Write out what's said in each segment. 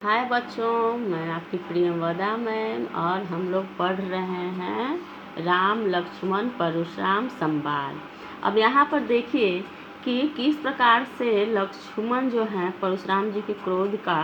हाय बच्चों, मैं आपकी प्रियंवदा मैम और हम लोग पढ़ रहे हैं राम लक्ष्मण परशुराम संवाद। अब यहाँ पर देखिए कि किस प्रकार से लक्ष्मण जो हैं परशुराम जी के क्रोध का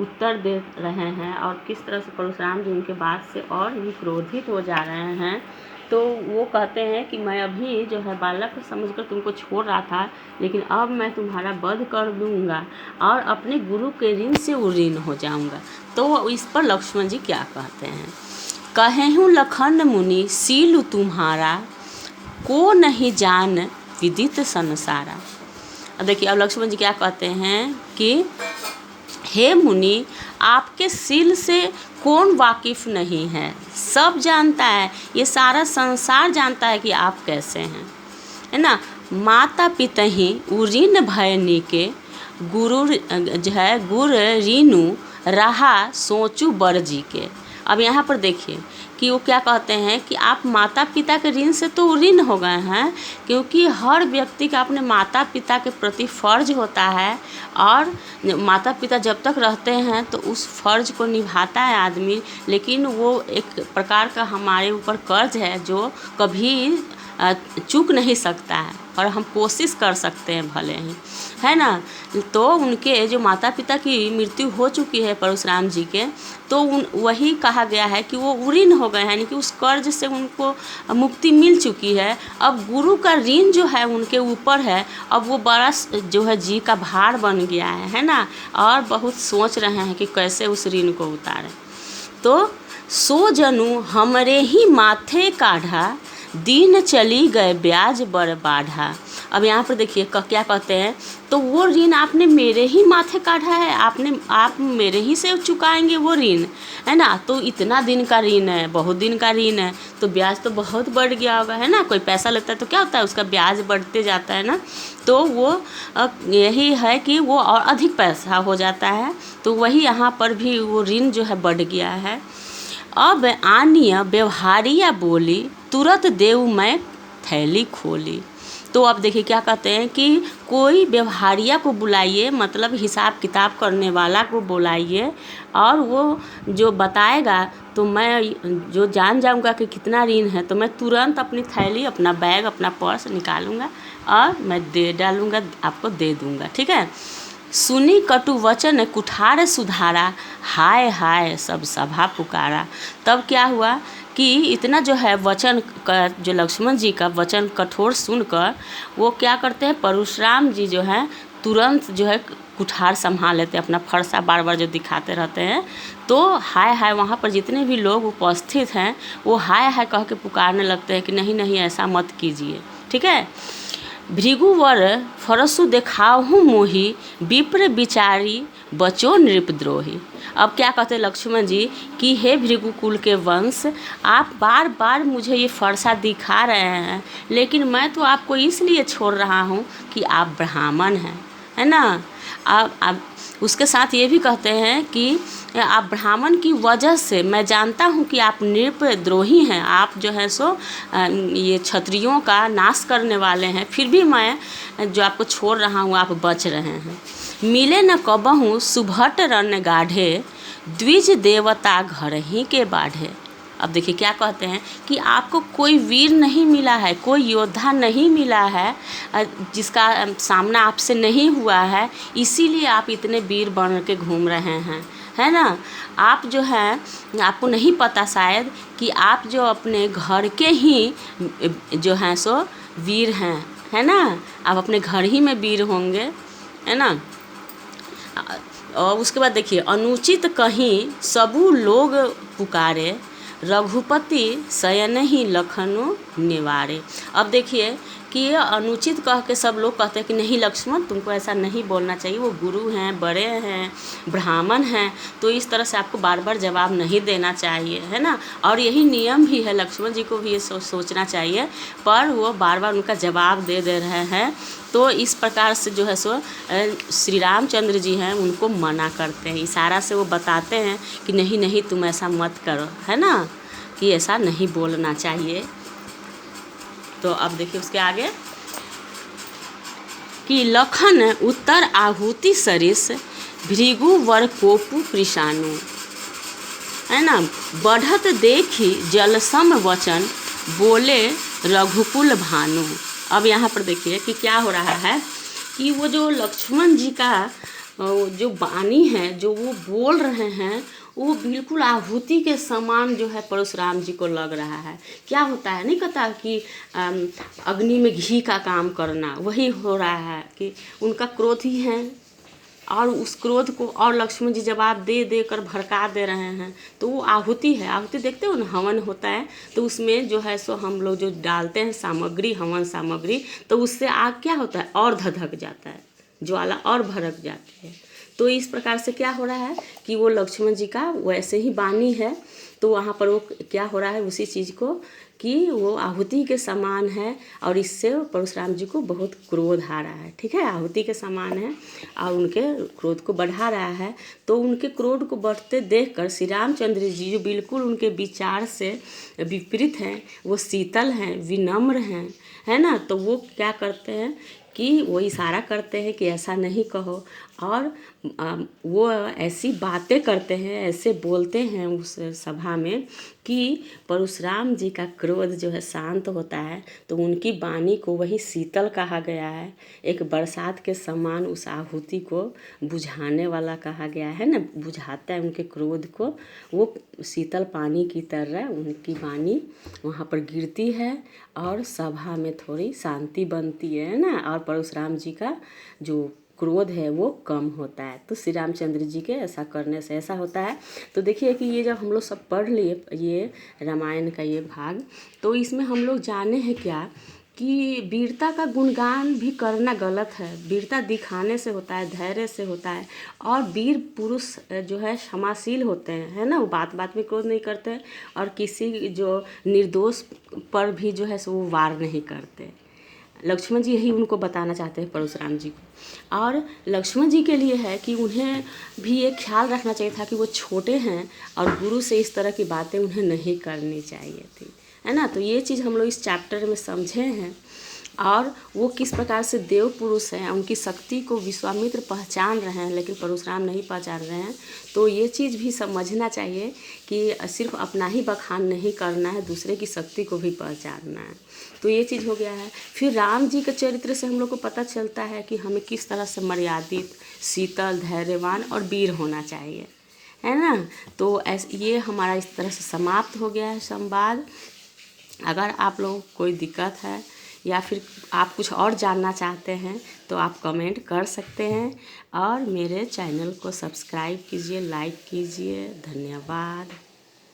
उत्तर दे रहे हैं और किस तरह से परशुराम जी उनके बात से और भी क्रोधित हो जा रहे हैं। तो वो कहते हैं कि मैं अभी जो है बालक समझकर तुमको छोड़ रहा था, लेकिन अब मैं तुम्हारा वध कर दूंगा और अपने गुरु के ऋण से ऋण हो जाऊंगा। तो इस पर लक्ष्मण जी क्या कहते हैं? कहेहूँ लखन मुनि सीलु तुम्हारा, को नहीं जान विदित संसारा। अब देखिए, अब लक्ष्मण जी क्या कहते हैं कि हे मुनि, आपके सील से कौन वाकिफ़ नहीं है, सब जानता है, ये सारा संसार जानता है कि आप कैसे हैं, है ना। माता पिता ही ऋण भयनी के, गुरु जो है गुर ऋणु रहा सोचू बर जी के। अब यहाँ पर देखिए कि वो क्या कहते हैं कि आप माता पिता के ऋण से तो ऋण हो गए हैं, क्योंकि हर व्यक्ति का अपने माता पिता के प्रति फ़र्ज होता है और माता पिता जब तक रहते हैं तो उस फ़र्ज को निभाता है आदमी। लेकिन वो एक प्रकार का हमारे ऊपर कर्ज है जो कभी चूक नहीं सकता है, और हम कोशिश कर सकते हैं भले ही, है ना। तो उनके जो माता पिता की मृत्यु हो चुकी है परशुराम जी के, तो वही कहा गया है कि वो ऋण हो गए हैं, यानी कि उस कर्ज से उनको मुक्ति मिल चुकी है। अब गुरु का ऋण जो है उनके ऊपर है, अब वो बड़ा जो है जी का भार बन गया है ना, और बहुत सोच रहे हैं कि कैसे उस ऋण को उतारें। तो सो जनू हमरे ही माथे काढ़ा, दिन चली गए ब्याज बड़ बाढ़ा। अब यहाँ पर देखिए क्या कहते हैं, तो वो ऋण आपने मेरे ही माथे काढ़ा है, आप मेरे ही से चुकाएंगे वो ऋण, है ना। तो इतना दिन का ऋण है, बहुत दिन का ऋण है, तो ब्याज तो बहुत बढ़ गया होगा, है ना। कोई पैसा लेता है तो क्या होता है, उसका ब्याज बढ़ते जाता है ना। तो वो यही है कि वो और अधिक पैसा हो जाता है, तो वही यहाँ पर भी वो ऋण जो है बढ़ गया है। अब आनिया व्यवहारिया बोली, तुरंत देव मैं थैली खोली। तो अब देखिए क्या कहते हैं कि कोई व्यवहारिया को बुलाइए, मतलब हिसाब किताब करने वाला को बुलाइए, और वो जो बताएगा तो मैं जो जान जाऊंगा कि कितना ऋण है, तो मैं तुरंत अपनी थैली, अपना बैग, अपना पर्स निकालूंगा और मैं दे डालूंगा, आपको दे दूंगा, ठीक है। सुनी कटु वचन कुठार सुधारा, हाय हाय सब सभा पुकारा। तब क्या हुआ कि इतना जो है वचन का, जो लक्ष्मण जी का वचन कठोर सुनकर वो क्या करते हैं, परशुराम जी जो है तुरंत जो है कुठार संभाल लेते हैं, अपना फरसा बार बार जो दिखाते रहते हैं। तो हाय हाय वहाँ पर जितने भी लोग उपस्थित हैं वो हाय हाय कह के पुकारने लगते हैं कि नहीं नहीं ऐसा मत कीजिए, ठीक है। भृगुवर फरसु देखाहूँ मोही, विप्र विचारी बचो नृपद्रोही। अब क्या कहते हैं लक्ष्मण जी कि हे भृगुकुल के वंश, आप बार बार मुझे ये फरसा दिखा रहे हैं, लेकिन मैं तो आपको इसलिए छोड़ रहा हूँ कि आप ब्राह्मण हैं, है ना। आप उसके साथ ये भी कहते हैं कि आप ब्राह्मण की वजह से मैं जानता हूँ कि आप नृपद्रोही हैं, आप जो है सो ये क्षत्रियों का नाश करने वाले हैं, फिर भी मैं जो आपको छोड़ रहा हूँ आप बच रहे हैं। मिले न कबहूँ सुभट रन गाढ़े, द्विज देवता घर ही के बाढ़े। अब देखिए क्या कहते हैं कि आपको कोई वीर नहीं मिला है, कोई योद्धा नहीं मिला है जिसका सामना आपसे नहीं हुआ है, इसीलिए आप इतने वीर बन के घूम रहे हैं, है ना। आप जो है, आपको नहीं पता शायद कि आप जो अपने घर के ही जो हैं सो वीर हैं, है ना। आप अपने घर ही में वीर होंगे, है ना। और उसके बाद देखिए, अनुचित कहीं सबू लोग पुकारे, रघुपति शयन ही लखनऊ निवारे। अब देखिए कि ये अनुचित कह के सब लोग कहते हैं कि नहीं लक्ष्मण, तुमको ऐसा नहीं बोलना चाहिए, वो गुरु हैं, बड़े हैं, ब्राह्मण हैं, तो इस तरह से आपको बार बार जवाब नहीं देना चाहिए, है ना। और यही नियम भी है, लक्ष्मण जी को भी ये सोचना चाहिए, पर वो बार बार उनका जवाब दे रहे हैं। तो इस प्रकार से जो है सो श्री रामचंद्र जी हैं उनको मना करते हैं, इशारा से वो बताते हैं कि नहीं नहीं तुम ऐसा मत करो, है ना, कि ऐसा नहीं बोलना चाहिए। तो अब देखिए उसके आगे कि लखन उत्तर आहुति सरिस, भृगु वर कोपु कृशानु, है ना। बढ़त देखी जलसम वचन, बोले रघुकुल भानु। अब यहाँ पर देखिए कि क्या हो रहा है कि वो जो लक्ष्मण जी का जो वाणी है, जो वो बोल रहे हैं, वो बिल्कुल आहुति के समान जो है परशुराम जी को लग रहा है। क्या होता है, नहीं कहता कि अग्नि में घी का काम करना, वही हो रहा है कि उनका क्रोध ही है, और उस क्रोध को और लक्ष्मण जी जवाब दे दे कर भड़का दे रहे हैं। तो वो आहुति है, आहुति देखते हो ना, हवन होता है तो उसमें जो है सो हम लोग जो डालते हैं सामग्री, हवन सामग्री, तो उससे आग क्या होता है, और धधक जाता है, ज्वाला और भड़क जाती है। तो इस प्रकार से क्या हो रहा है कि वो लक्ष्मण जी का वैसे ही वाणी है, तो वहाँ पर वो क्या हो रहा है, उसी चीज़ को कि वो आहुति के समान है, और इससे परशुराम जी को बहुत क्रोध आ रहा है। ठीक है, आहुति के समान है और उनके क्रोध को बढ़ा रहा है। तो उनके क्रोध को बढ़ते देखकर श्री रामचंद्र जी, जो बिल्कुल उनके विचार से विपरीत हैं, वो शीतल हैं, विनम्र हैं, है ना। तो वो क्या करते हैं कि वो इशारा करते हैं कि ऐसा नहीं कहो, और वो ऐसी बातें करते हैं, ऐसे बोलते हैं उस सभा में कि परशुराम जी का क्रोध जो है शांत होता है, तो उनकी वाणी को वही शीतल कहा गया है, एक बरसात के समान उस आहुति को बुझाने वाला कहा गया है ना, बुझाता है उनके क्रोध को। वो शीतल पानी की तरह उनकी वाणी वहाँ पर गिरती है, और सभा में थोड़ी शांति बनती है ना, और परशुराम जी का जो क्रोध है वो कम होता है। तो श्री रामचंद्र जी के ऐसा करने से ऐसा होता है। तो देखिए कि ये जब हम लोग सब पढ़ लिए ये रामायण का ये भाग, तो इसमें हम लोग जाने हैं क्या कि वीरता का गुणगान भी करना गलत है। वीरता दिखाने से होता है, धैर्य से होता है, और वीर पुरुष जो है क्षमाशील होते हैं, है ना, वो बात बात में क्रोध नहीं करते, और किसी जो निर्दोष पर भी जो है सो वो वार नहीं करते। लक्ष्मण जी यही उनको बताना चाहते हैं परशुराम जी को। और लक्ष्मण जी के लिए है कि उन्हें भी ये ख्याल रखना चाहिए था कि वो छोटे हैं, और गुरु से इस तरह की बातें उन्हें नहीं करनी चाहिए थी, है ना। तो ये चीज़ हम लोग इस चैप्टर में समझे हैं, और वो किस प्रकार से देव पुरुष हैं, उनकी शक्ति को विश्वामित्र पहचान रहे हैं, लेकिन परशुराम नहीं पहचान रहे हैं। तो ये चीज़ भी समझना चाहिए कि सिर्फ अपना ही बखान नहीं करना है, दूसरे की शक्ति को भी पहचानना है। तो ये चीज़ हो गया है। फिर राम जी के चरित्र से हम लोग को पता चलता है कि हमें किस तरह से मर्यादित, शीतल, धैर्यवान और वीर होना चाहिए, है ना। तो ये हमारा इस तरह से समाप्त हो गया है संवाद। अगर आप लोग कोई दिक्कत है या फिर आप कुछ और जानना चाहते हैं तो आप कमेंट कर सकते हैं, और मेरे चैनल को सब्सक्राइब कीजिए, लाइक कीजिए। धन्यवाद।